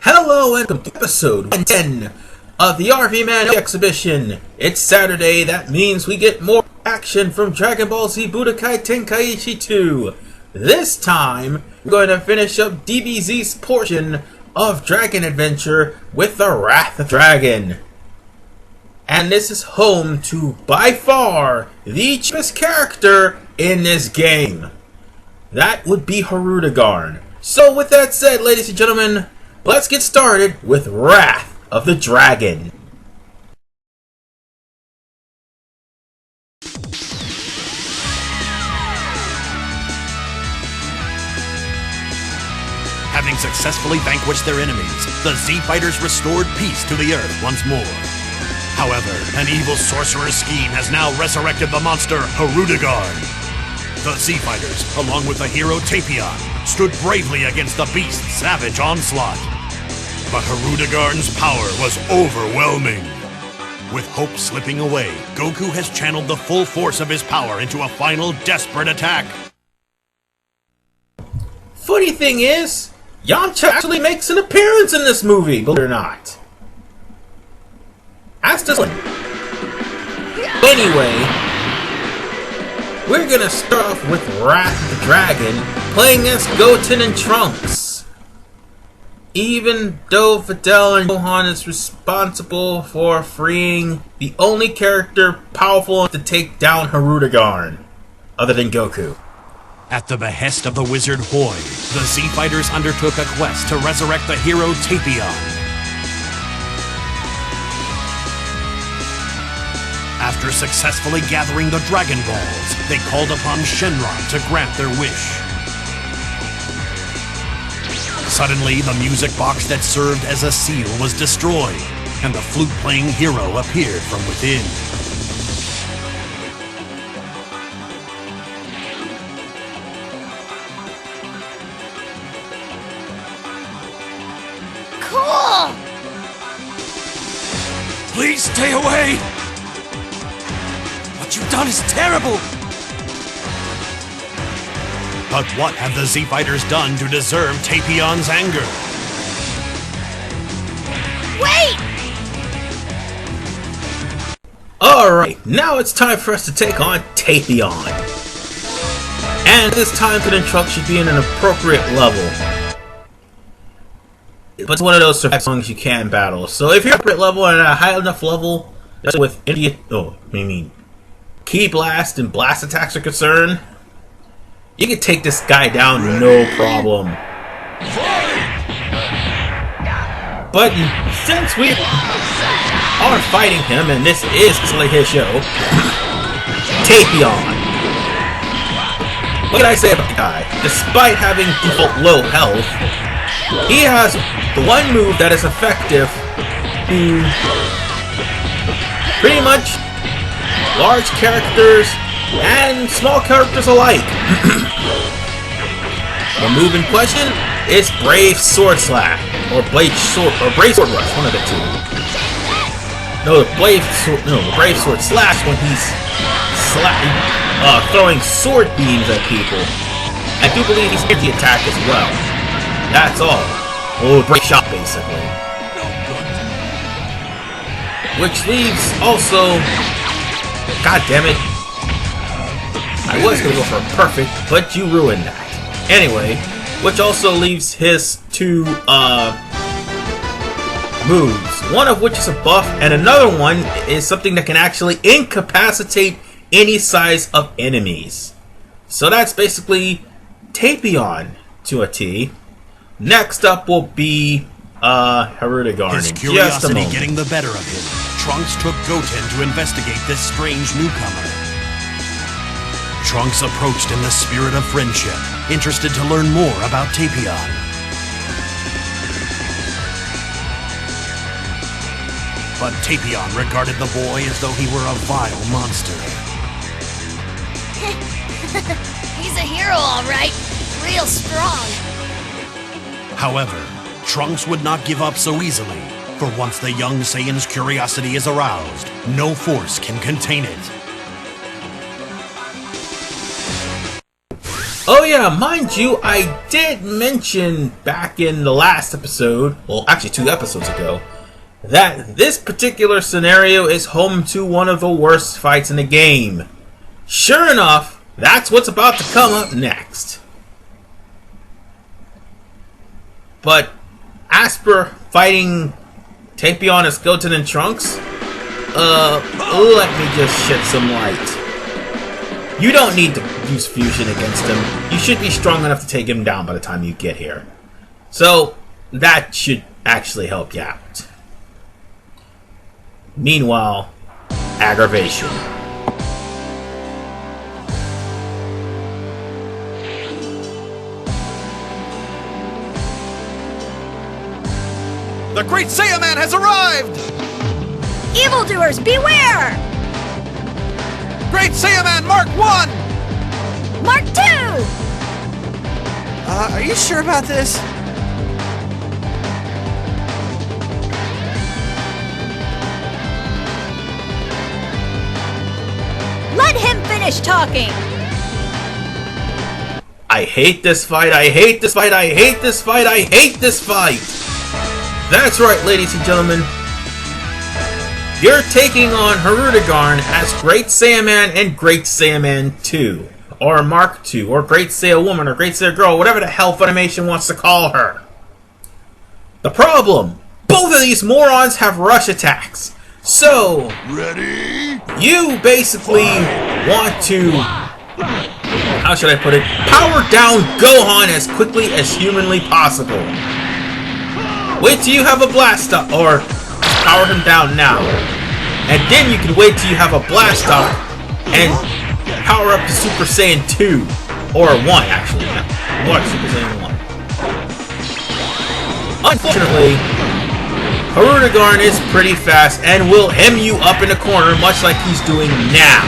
Hello and welcome to episode 110 of the RVMan exhibition. It's Saturday, that means we get more action from Dragon Ball Z Budokai Tenkaichi 2. This time, we're going to finish up DBZ's portion of Dragon Adventure with the Wrath of Dragon. And this is home to, by far, the cheapest character in this game. That would be Hirudegarn. So with that said, ladies and gentlemen, let's get started with Wrath of the Dragon. Having successfully vanquished their enemies, the Z-Fighters restored peace to the Earth once more. However, an evil sorcerer's scheme has now resurrected the monster Hirudegarn. The Z-Fighters, along with the hero Tapion, stood bravely against the beast's savage onslaught. But Hirudegarn's power was overwhelming. With hope slipping away, Goku has channeled the full force of his power into a final desperate attack. Funny thing is, Yamcha actually makes an appearance in this movie, believe it or not. Ask this one. Anyway, we're gonna start off with Wrath of the Dragon, playing as Goten and Trunks. Even though Videl and Gohan is responsible for freeing the only character powerful enough to take down Hirudegarn, other than Goku. At the behest of the wizard Hoi, the Z-Fighters undertook a quest to resurrect the hero Tapion. After successfully gathering the Dragon Balls, they called upon Shenron to grant their wish. Suddenly, the music box that served as a seal was destroyed, and the flute-playing hero appeared from within. Cool! Please stay away! What you've done is terrible! But what have the Z-Fighters done to deserve Tapion's anger? Wait! Alright, now it's time for us to take on Tapion. And this time for the Trunks should be in an appropriate level. But it's one of those survive songs you can battle. So if you're at appropriate level and at a high enough level, just with Ki Blast and Blast attacks are concerned, you can take this guy down no problem. But since we are fighting him, and this is basically his show, Tapion. What can I say about the guy? Despite having default low health, he has the one move that is effective to pretty much large characters and small characters alike. The move in question is Brave Sword Slash, or Brave Sword Rush, one of the two. No, the Brave Sword Slash when he's throwing sword beams at people. I do believe he's hit the attack as well. That's all. Oh, Brave Shot basically. Which leaves also, god damn it, I was going to go for a perfect, but you ruined that. Anyway, which also leaves his two moves. One of which is a buff, and another one is something that can actually incapacitate any size of enemies. So that's basically Tapion to a T. Next up will be Hirudegarn. His curiosity getting the better of him, Trunks took Goten to investigate this strange newcomer. Trunks approached in the spirit of friendship, interested to learn more about Tapion. But Tapion regarded the boy as though he were a vile monster. He's a hero, all right. Real strong. However, Trunks would not give up so easily, for once the young Saiyan's curiosity is aroused, no force can contain it. Oh yeah, mind you, I did mention back in the last episode, well actually 2 episodes ago, that this particular scenario is home to one of the worst fights in the game. Sure enough, that's what's about to come up next. But as per fighting Tapion as Goten and Trunks, let me just shed some light. You don't need to use fusion against him. You should be strong enough to take him down by the time you get here. So, that should actually help you out. Meanwhile, aggravation. The Great Saiyaman has arrived! Evildoers, beware! Great Saiyaman Mark 1! Mark 2! Are you sure about this? Let him finish talking! I hate this fight, I hate this fight, I hate this fight, I hate this fight! That's right, ladies and gentlemen. You're taking on Hirudegarn as Great Saiyaman and Great Saiyaman 2. Or Mark 2, or Great Saiyawoman, or Great Saiyagirl, whatever the hell Funimation wants to call her. The problem, both of these morons have rush attacks. So, Ready? you basically want to, how should I put it, power down Gohan as quickly as humanly possible. Wait till you have a blast up, or power him down now. And then you can wait till you have a blast up and power up to Super Saiyan 2. Or 1, actually. What? Super Saiyan 1. Unfortunately, Hirudegarn is pretty fast and will hem you up in the corner much like he's doing now.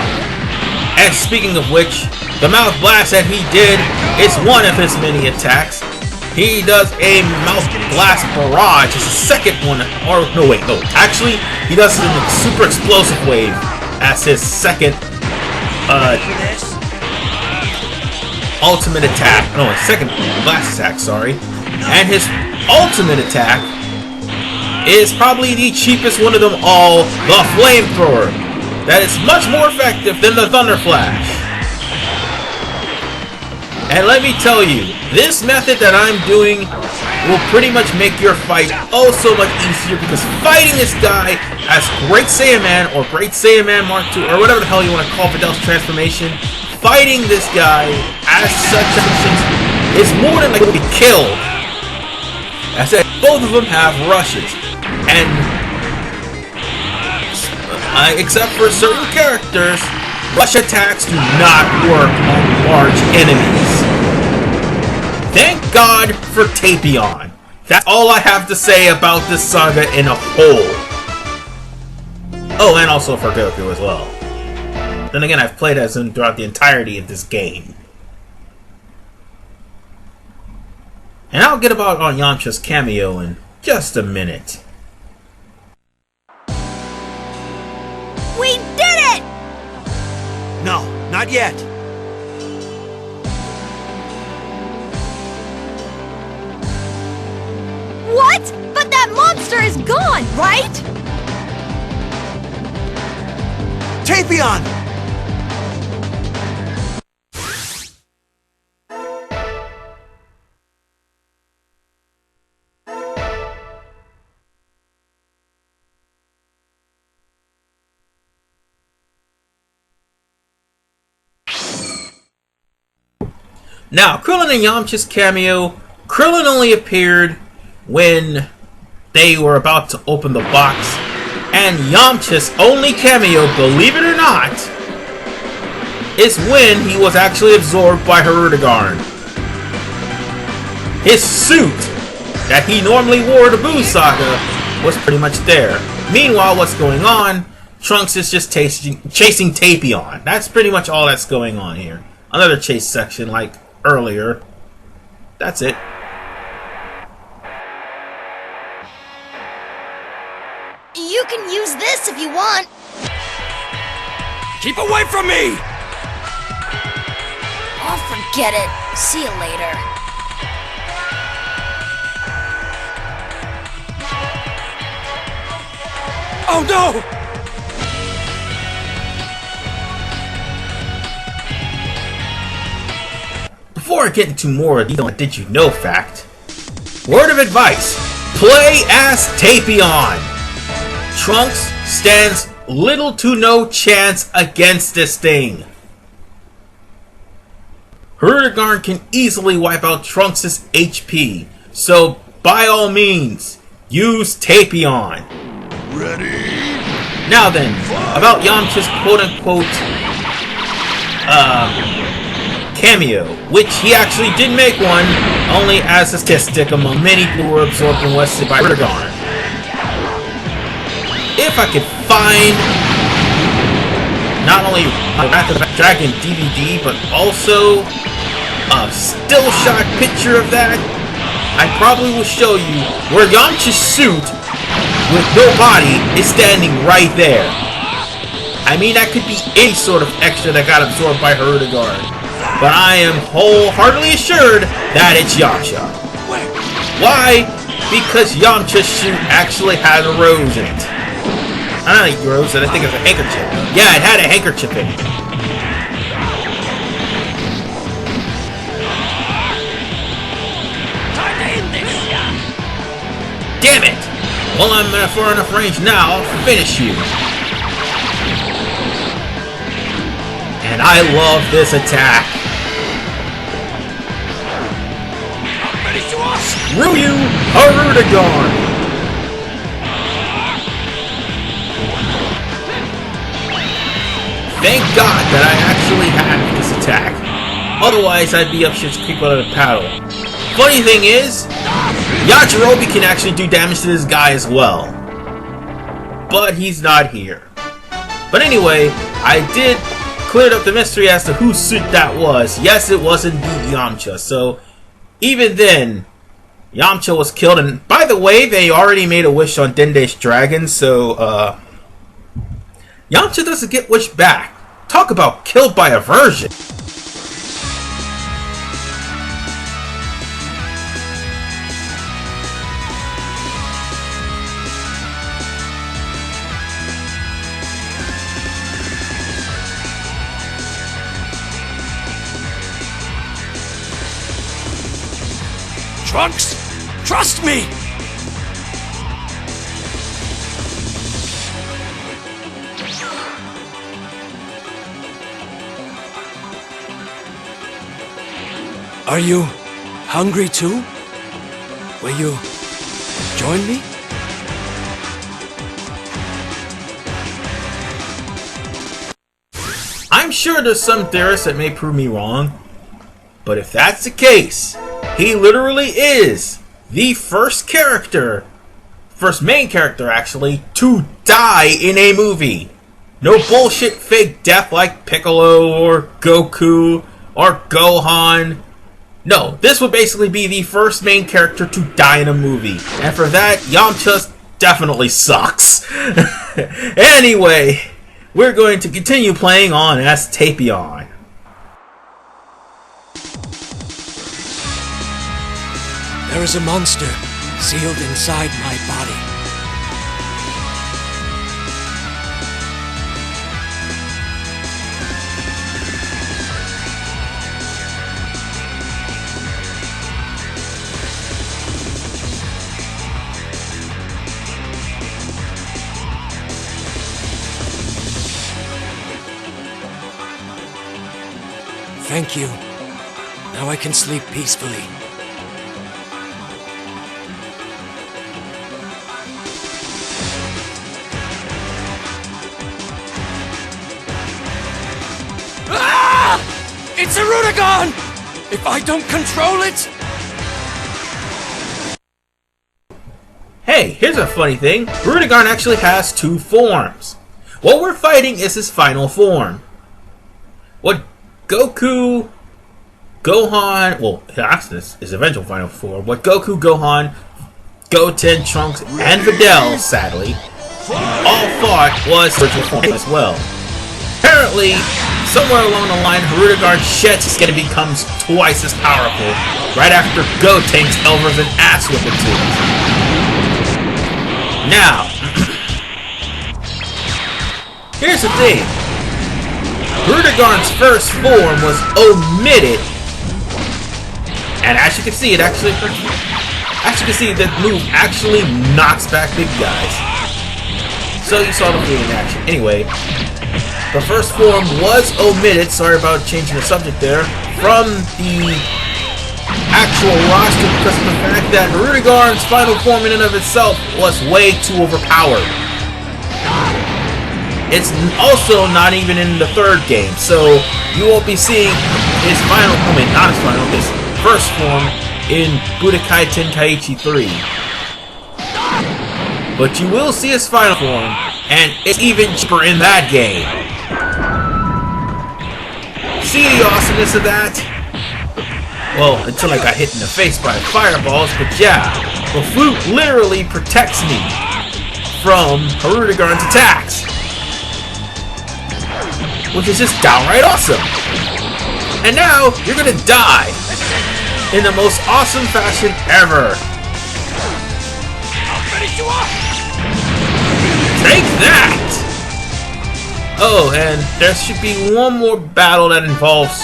And speaking of which, the mouth blast that he did is one of his many attacks. He does a mouth blast barrage. It's the second one. Or, no wait, no. Actually, he does it in a super explosive wave as his second ultimate attack. No, his second blast attack, sorry. And his ultimate attack is probably the cheapest one of them all, the flamethrower. That is much more effective than the Thunder Flash. And let me tell you, this method that I'm doing will pretty much make your fight oh so much easier, because fighting this guy as Great Saiyaman or Great Saiyaman Mark 2 or whatever the hell you want to call Fidel's transformation, fighting this guy as such is more than likely to be killed. I said both of them have rushes, and except for certain characters, rush attacks do not work on large enemies. Thank God for Tapion. That's all I have to say about this saga in a whole. Oh, and also for Goku as well. Then again, I've played as him throughout the entirety of this game. And I'll get about on Yamcha's cameo in just a minute. We did it! No, not yet. What? But that monster is gone, right? Tapion! Now, Krillin and Yamcha's cameo, Krillin only appeared when they were about to open the box, and Yamcha's only cameo, believe it or not, is when he was actually absorbed by Hirudegarn. His suit that he normally wore to Buu Saga was pretty much there. Meanwhile, what's going on? Trunks is just chasing Tapion. That's pretty much all that's going on here. Another chase section like earlier. That's it. You can use this if you want. Keep away from me! Oh, forget it. See you later. Oh no! Before I get into more detail on Did You Know fact, word of advice, play as Tapion. Trunks stands little to no chance against this thing. Hirudegarn can easily wipe out Trunks' HP, so by all means, use Tapion. Ready? Now then, about Yamcha's quote-unquote cameo, which he actually did make one, only as a statistic among many who were absorbed and wasted by Hirudegarn. If I could find not only a Wrath of the Dragon DVD, but also a still shot picture of that, I probably will show you where Yamcha's suit with no body is standing right there. I mean, that could be any sort of extra that got absorbed by Hirudegarn, but I am wholeheartedly assured that it's Yamcha. Why? Because Yamcha's suit actually has a rose in it. I don't think rose, I think it's a handkerchief. Yeah, it had a handkerchief in it. Damn it! Well, I'm at far enough range now, I'll finish you. And I love this attack. Screw you, Hirudegarn! Thank God that I actually have this attack. Otherwise, I'd be up shit's creek without a paddle. Funny thing is, Yajirobe can actually do damage to this guy as well. But he's not here. But anyway, I did clear up the mystery as to whose suit that was. Yes, it was indeed Yamcha. So, even then, Yamcha was killed. And by the way, they already made a wish on Dende's dragon. So, Yamcha doesn't get wished back. Talk about killed by aversion. Trunks, trust me! Are you hungry too? Will you join me? I'm sure there's some theorists that may prove me wrong, but if that's the case, he literally is the first main character actually, to die in a movie. No bullshit fake death like Piccolo or Goku or Gohan. No, this would basically be the first main character to die in a movie. And for that, Yamcha definitely sucks. Anyway, we're going to continue playing on as Tapion. There is a monster sealed inside my body. Thank you. Now I can sleep peacefully. Ah! It's Hirudegarn! If I don't control it... Hey, here's a funny thing. Hirudegarn actually has two forms. What we're fighting is his final form. What Goku, Gohan, well, that's his eventual final form. What Goku, Gohan, Goten, Trunks, and Videl, sadly, all fought was original form as well. Apparently, somewhere along the line, Hirudegarn sheds skin and becomes twice as powerful, right after Gotenks delivers an ass whipping to it. Now, here's the thing. Hirudegarn's first form was omitted, and as you can see, that move actually knocks back big guys. So you saw the move in action. Anyway, the first form was omitted, sorry about changing the subject there, from the actual roster because of the fact that Hirudegarn's final form in and of itself was way too overpowered. It's also not even in the third game, so you won't be seeing his final, not his final, his first form in Budokai Tenkaichi 3. But you will see his final form, and it's even cheaper in that game. See the awesomeness of that? Well, until I got hit in the face by fireballs, but yeah, the flute literally protects me from Hirudegarn's attacks, which is just downright awesome. And now, you're gonna die in the most awesome fashion ever. I'll finish you off! Take that! Oh, and there should be one more battle that involves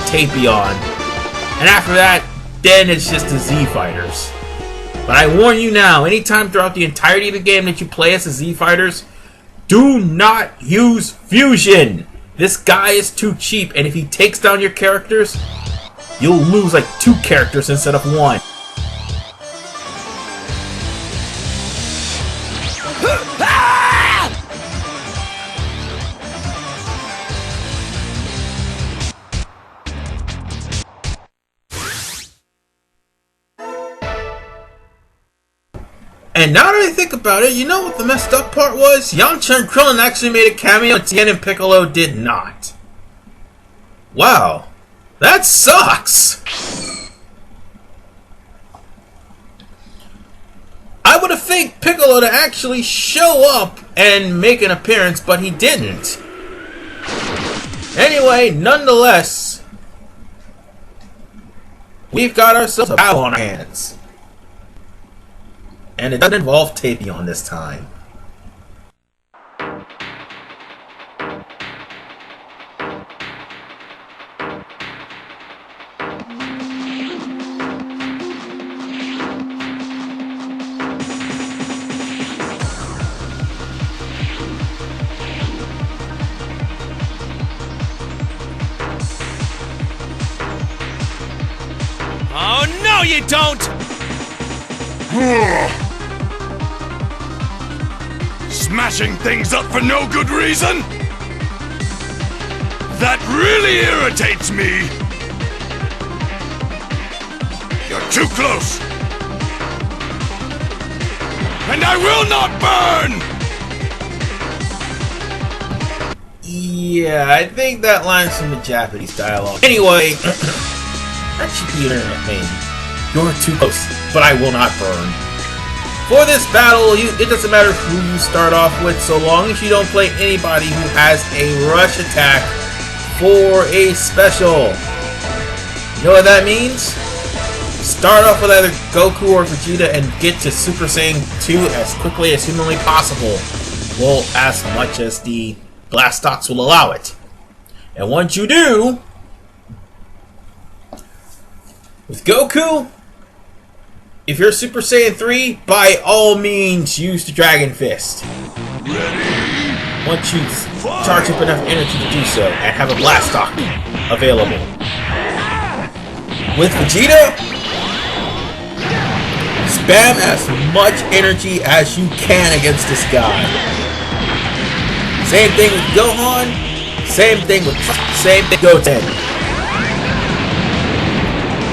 Tapion. And after that, then it's just the Z Fighters. But I warn you now, anytime throughout the entirety of the game that you play as the Z Fighters, do not use fusion! This guy is too cheap, and if he takes down your characters, you'll lose like 2 characters instead of 1. And now that I think about it, you know what the messed up part was? Yamcha and Krillin actually made a cameo, and Tien and Piccolo did not. Wow. That sucks! I would have think Piccolo to actually show up and make an appearance, but he didn't. Anyway, nonetheless, we've got ourselves a battle on our hands. And it doesn't involve Tapion this time. Oh, no you don't! Smashing things up for no good reason? That really irritates me! You're too close! And I will not burn! Yeah, I think that line's from the Japanese dialogue. Anyway, that should be an internet name. You're too close, but I will not burn. For this battle, it doesn't matter who you start off with, so long as you don't play anybody who has a rush attack for a special. You know what that means? Start off with either Goku or Vegeta and get to Super Saiyan 2 as quickly as humanly possible. Well, as much as the Blastox will allow it. And once you do, with Goku, if you're Super Saiyan 3, by all means use the Dragon Fist. Once you charge up enough energy to do so, and have a Blastox available. With Vegeta, spam as much energy as you can against this guy. Same thing with Gohan, same thing with Goten.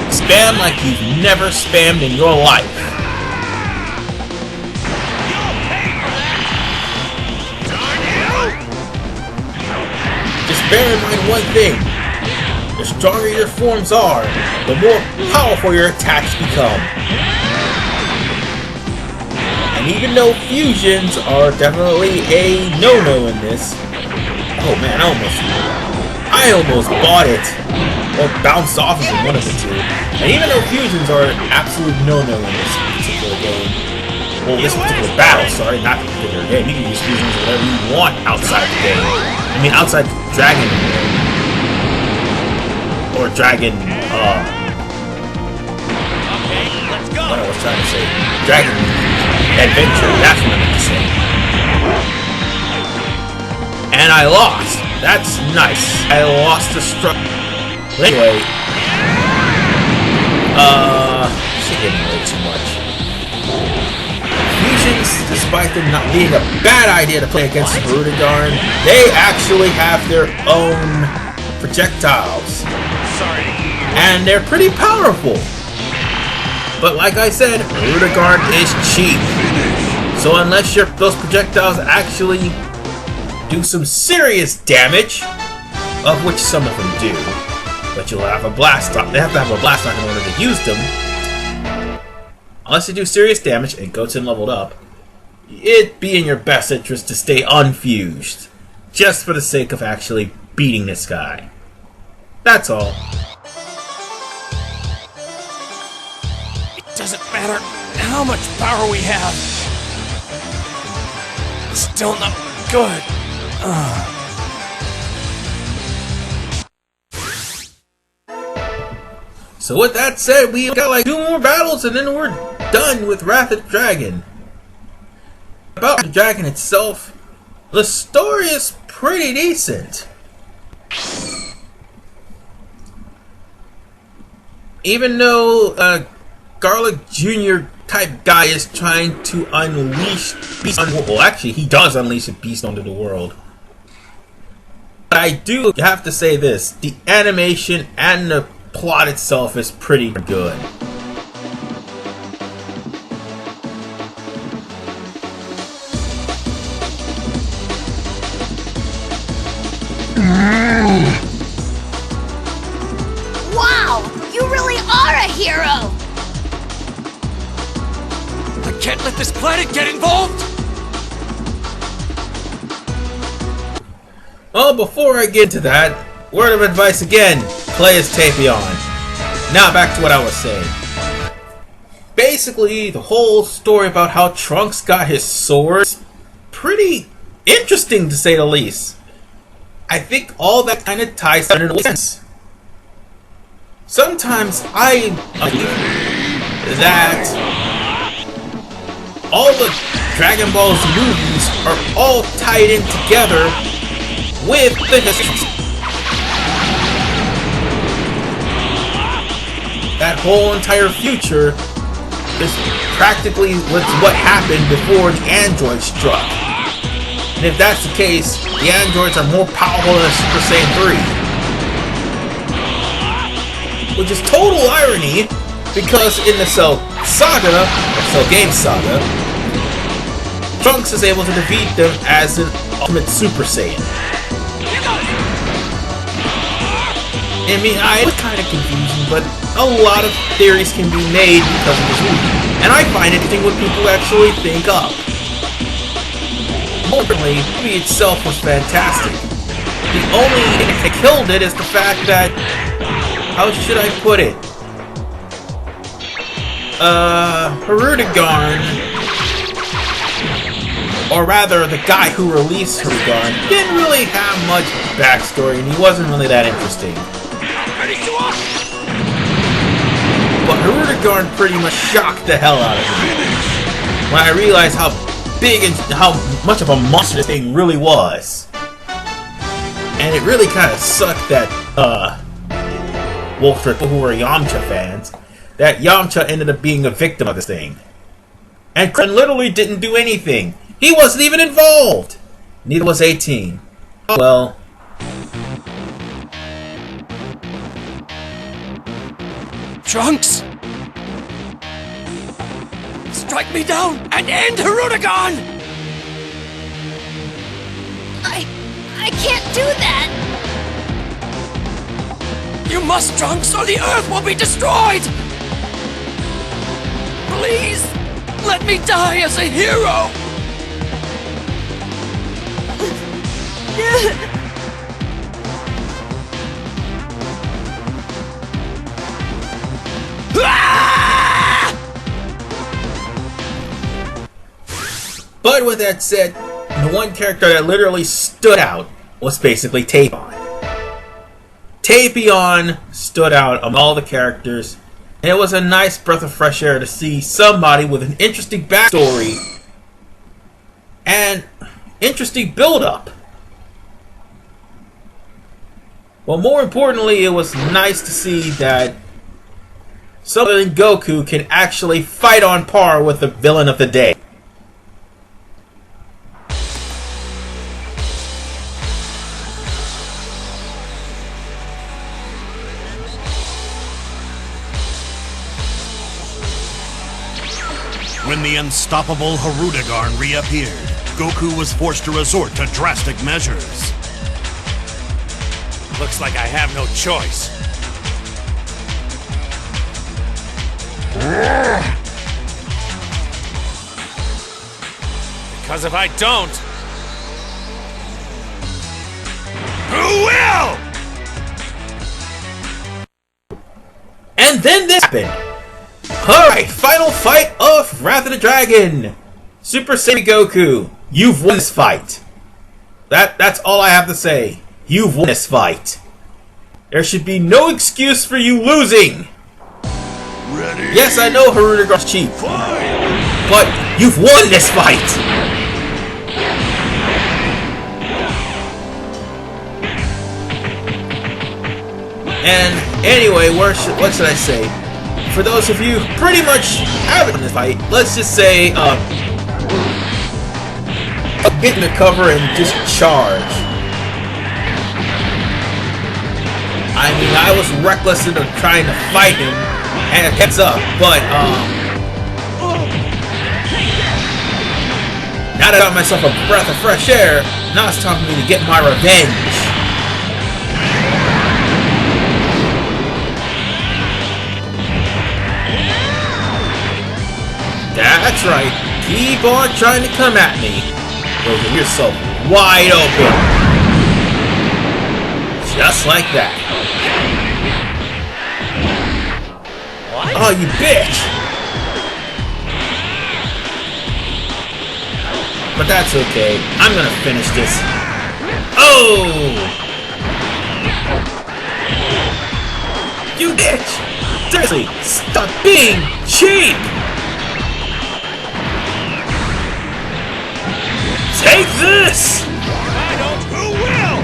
Spam like you've never spammed in your life. Just bear in mind one thing. The stronger your forms are, the more powerful your attacks become. And even though fusions are definitely a no-no in this... Oh man, I I almost bought it, or bounced off of it, one of the two. And even though fusions are an absolute no-no in this particular game, well, this particular battle, sorry, not the particular game. You can use fusions whatever you want outside the game. I mean, outside Dragon, or Dragon, what I was trying to say, Dragon Adventure, that's what I meant to say. And I lost. That's nice. I lost the anyway, shit getting way too much. Fusions, despite them not being a bad idea to play against Hirudegarn, they actually have their own projectiles. Sorry. And they're pretty powerful. But like I said, Hirudegarn is cheap. So unless those projectiles actually do some serious damage, of which some of them do, but you'll have a blast off. They have to have a blast off in order to use them. Unless they do serious damage and Goten leveled up, it'd be in your best interest to stay unfused, just for the sake of actually beating this guy. That's all. It doesn't matter how much power we have. It's still not good. So with that said, we got like 2 more battles and then we're done with Wrath of the Dragon. About the dragon itself, the story is pretty decent. Even though Garlic Jr. type guy is trying to unleash beast well, actually he does unleash a beast onto the world. But I do have to say this, the animation and the plot itself is pretty good. Wow! You really are a hero! I can't let this planet get involved! Well, before I get to that, word of advice again, play as Tapion. Now back to what I was saying. Basically, the whole story about how Trunks got his swords, pretty interesting to say the least. I think all that kind of ties down in a sense. Sometimes I believe that all the Dragon Ball Z movies are all tied in together with the history. That whole entire future is practically what happened before the androids struck. And if that's the case, the androids are more powerful than Super Saiyan 3. Which is total irony, because in the Cell Saga, or Cell Game Saga, Trunks is able to defeat them as an ultimate Super Saiyan. I mean, it was kind of confusing, but a lot of theories can be made because of this movie. And I find it interesting what people actually think of. Ultimately, the movie itself was fantastic. The only thing that killed it is the fact that, how should I put it? Hirudegarn, or rather the guy who released Hirudegarn, didn't really have much backstory and he wasn't really that interesting. But Hirudegarn pretty much shocked the hell out of me when I realized how big and how much of a monster this thing really was. And it really kind of sucked that, well, for people who are Yamcha fans, that Yamcha ended up being a victim of this thing. And Krillin literally didn't do anything. He wasn't even involved. Neither was 18. Well. Trunks! Strike me down and end Hirudegarn! I can't do that! You must, Trunks, or the Earth will be destroyed! Please, let me die as a hero! But with that said, the one character that literally stood out was basically Tapion. Tapion stood out of all the characters, and it was a nice breath of fresh air to see somebody with an interesting backstory and interesting build-up. Well, more importantly, it was nice to see that someone in Goku can actually fight on par with the villain of the day. When the unstoppable Hirudegarn reappeared, Goku was forced to resort to drastic measures. Looks like I have no choice. Because if I don't... Who will? And then this happened! Alright, final fight of Wrath of the Dragon! Super Saiyan Goku, you've won this fight. That's all I have to say. You've won this fight. There should be no excuse for you losing! Ready? Yes, I know Hirudegarn's cheap, but you've won this fight! And anyway, what should I say? For those of you who pretty much haven't in this fight, let's just say, get in the cover and just charge. I mean, I was reckless in trying to fight him, and it heads up, but, now that I got myself a breath of fresh air, now it's time for me to get my revenge. That's right. Keep on trying to come at me. You'll get yourself wide open. Just like that. What? Oh, you bitch! But that's okay. I'm gonna finish this. Oh! You bitch! Seriously, stop being cheap! Take this! I don't, who will?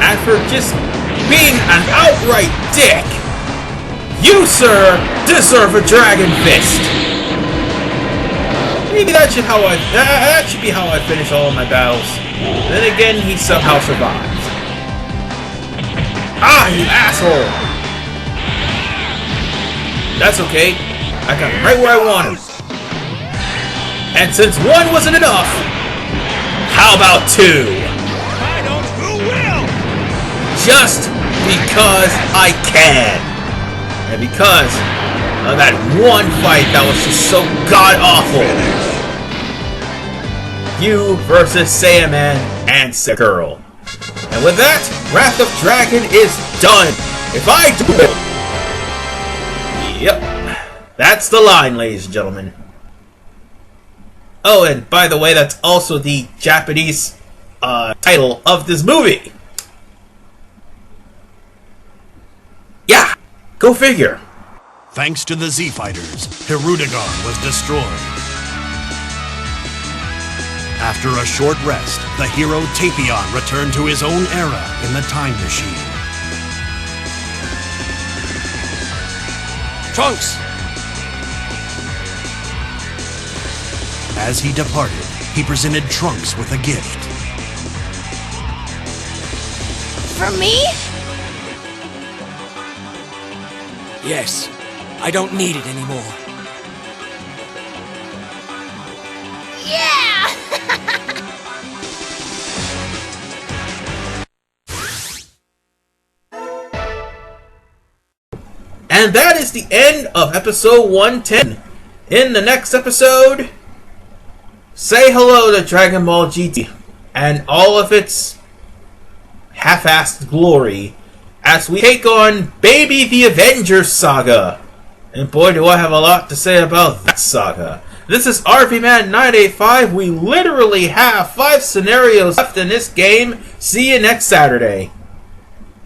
And for just being an outright dick, you, sir, deserve a Dragon Fist! Maybe that should be how I finish all of my battles. Then again, he somehow survives. Ah, you asshole! That's okay. I got him right where I want him. And since one wasn't enough, how about two? I don't, who will? Just because I can. And because of that one fight that was just so god-awful. You versus Saiyaman and Saiyaman. And with that, Wrath of Dragon is done. If I do it... Yep. That's the line, ladies and gentlemen. Oh, and by the way, that's also the Japanese title of this movie. Yeah, go figure. Thanks to the Z-Fighters, Hirudegarn was destroyed. After a short rest, the hero Tapion returned to his own era in the time machine. Trunks! As he departed, he presented Trunks with a gift. For me? Yes, I don't need it anymore. Yeah! And that is the end of episode 110. In the next episode, say hello to Dragon Ball GT and all of its half-assed glory as we take on Baby the Avenger Saga. And boy, do I have a lot to say about that saga. This is RVMan 985. We literally have 5 scenarios left in this game. See you next Saturday.